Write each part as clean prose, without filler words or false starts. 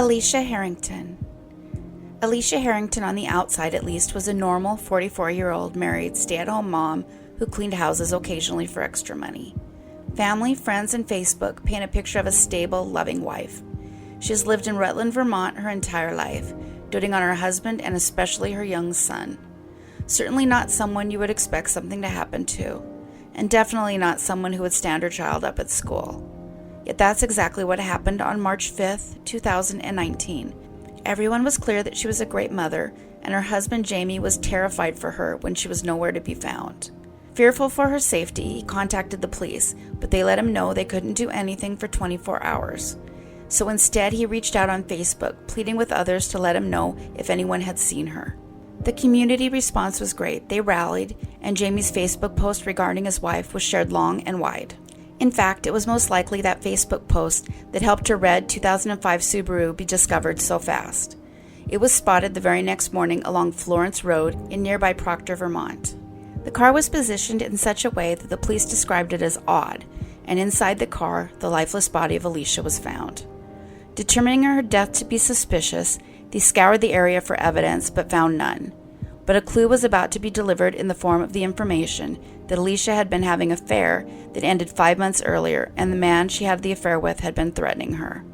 Alicia Harrington. Alicia Harrington, on the outside at least, was a normal 44-year-old married stay-at-home mom who cleaned houses occasionally for extra money. Family, friends, and Facebook paint a picture of a stable, loving wife. She has lived in Rutland, Vermont her entire life, doting on her husband and especially her young son. Certainly not someone you would expect something to happen to, and definitely not someone who would stand her child up at school. Yet that's exactly what happened on March 5th, 2019. Everyone was clear that she was a great mother, and her husband Jamie was terrified for her when she was nowhere to be found. Fearful for her safety, he contacted the police, but they let him know they couldn't do anything for 24 hours. So instead, he reached out on Facebook, pleading with others to let him know if anyone had seen her. The community response was great. They rallied, and Jamie's Facebook post regarding his wife was shared long and wide. In fact, it was most likely that Facebook post that helped her red 2005 Subaru be discovered so fast. It was spotted the very next morning along Florence Road in nearby Proctor, Vermont. The car was positioned in such a way that the police described it as odd, and inside the car, the lifeless body of Alicia was found. Determining her death to be suspicious, they scoured the area for evidence but found none. But a clue was about to be delivered in the form of the information that Alicia had been having an affair that ended 5 months earlier, and the man she had the affair with had been threatening her.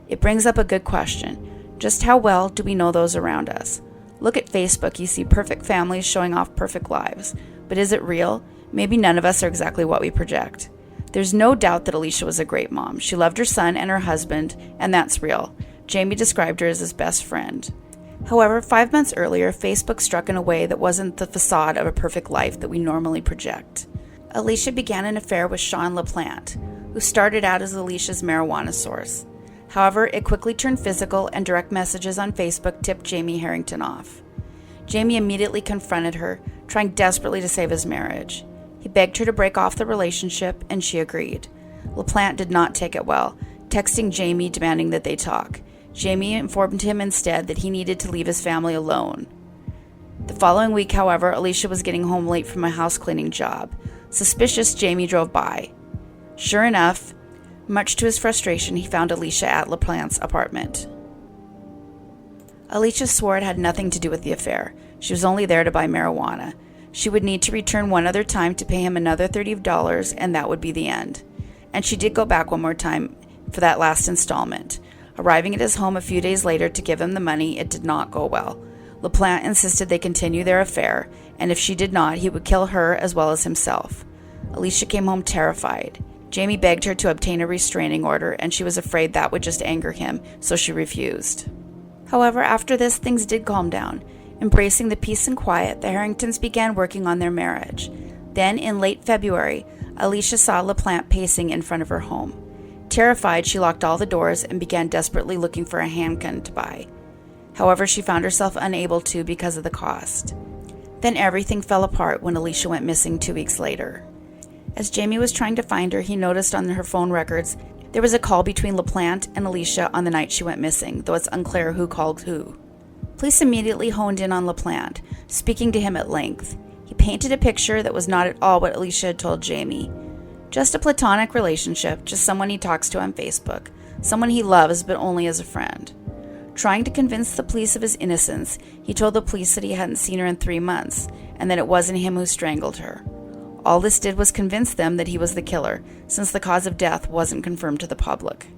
It brings up a good question. Just how well do we know those around us? Look at Facebook, you see perfect families showing off perfect lives. But is it real? Maybe none of us are exactly what we project. There's no doubt that Alicia was a great mom. She loved her son and her husband, and that's real. Jamie described her as his best friend. However, 5 months earlier, Facebook struck in a way that wasn't the facade of a perfect life that we normally project. Alicia began an affair with Shawn LaPlant, who started out as Alicia's marijuana source. However, it quickly turned physical, and direct messages on Facebook tipped Jamie Harrington off. Jamie immediately confronted her, trying desperately to save his marriage. He begged her to break off the relationship, and she agreed. LaPlant did not take it well, texting Jamie demanding that they talk. Jamie informed him instead that he needed to leave his family alone. The following week, however, Alicia was getting home late from a house cleaning job. Suspicious, Jamie drove by. Sure enough, much to his frustration, he found Alicia at LaPlant's apartment. Alicia swore it had nothing to do with the affair. She was only there to buy marijuana. She would need to return one other time to pay him another $30, and that would be the end. And she did go back one more time for that last installment. Arriving at his home a few days later to give him the money, it did not go well. LaPlant insisted they continue their affair, and if she did not, he would kill her as well as himself. Alicia came home terrified. Jamie begged her to obtain a restraining order, and she was afraid that would just anger him, so she refused. However, after this, things did calm down. Embracing the peace and quiet, the Harringtons began working on their marriage. Then, in late February, Alicia saw LaPlant pacing in front of her home. Terrified, she locked all the doors and began desperately looking for a handgun to buy. However, she found herself unable to because of the cost. Then everything fell apart when Alicia went missing 2 weeks later. As Jamie was trying to find her, he noticed on her phone records there was a call between LaPlant and Alicia on the night she went missing, though it's unclear who called who. Police immediately honed in on LaPlant, speaking to him at length. He painted a picture that was not at all what Alicia had told Jamie. Just a platonic relationship, just someone he talks to on Facebook, someone he loves but only as a friend. Trying to convince the police of his innocence, he told the police that he hadn't seen her in 3 months, and that it wasn't him who strangled her. All this did was convince them that he was the killer, since the cause of death wasn't confirmed to the public.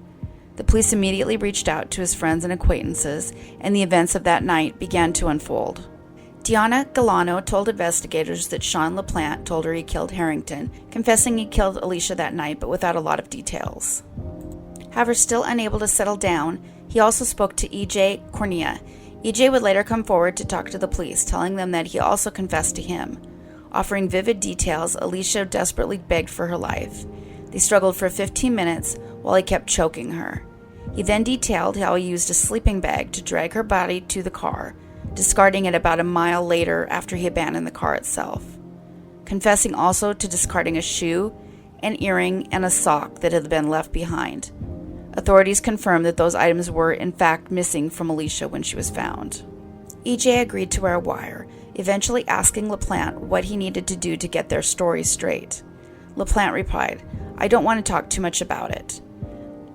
The police immediately reached out to his friends and acquaintances, and the events of that night began to unfold. Deanna Galano told investigators that Shawn LaPlant told her he killed Harrington, confessing he killed Alicia that night but without a lot of details. However, still unable to settle down, he also spoke to E.J. Cornea. E.J. would later come forward to talk to the police, telling them that he also confessed to him. Offering vivid details, Alicia desperately begged for her life. They struggled for 15 minutes while he kept choking her. He then detailed how he used a sleeping bag to drag her body to the car, discarding it about a mile later after he abandoned the car itself. Confessing also to discarding a shoe, an earring, and a sock that had been left behind. Authorities confirmed that those items were in fact missing from Alicia when she was found. EJ agreed to wear a wire, eventually asking LaPlant what he needed to do to get their story straight. LaPlant replied, "I don't want to talk too much about it.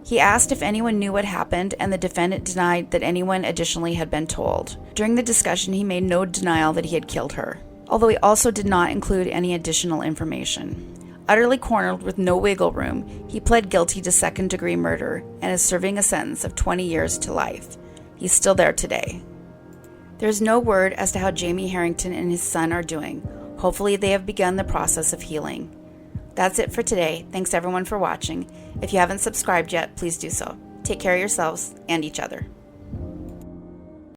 He asked if anyone knew what happened, and the defendant denied that anyone additionally had been told. During the discussion, he made no denial that he had killed her, although he also did not include any additional information. Utterly cornered with no wiggle room, he pled guilty to second-degree murder and is serving a sentence of 20 years to life. He's still there today. There is no word as to how Jamie Harrington and his son are doing. Hopefully they have begun the process of healing. That's it for today. Thanks everyone for watching. If you haven't subscribed yet, please do so. Take care of yourselves and each other.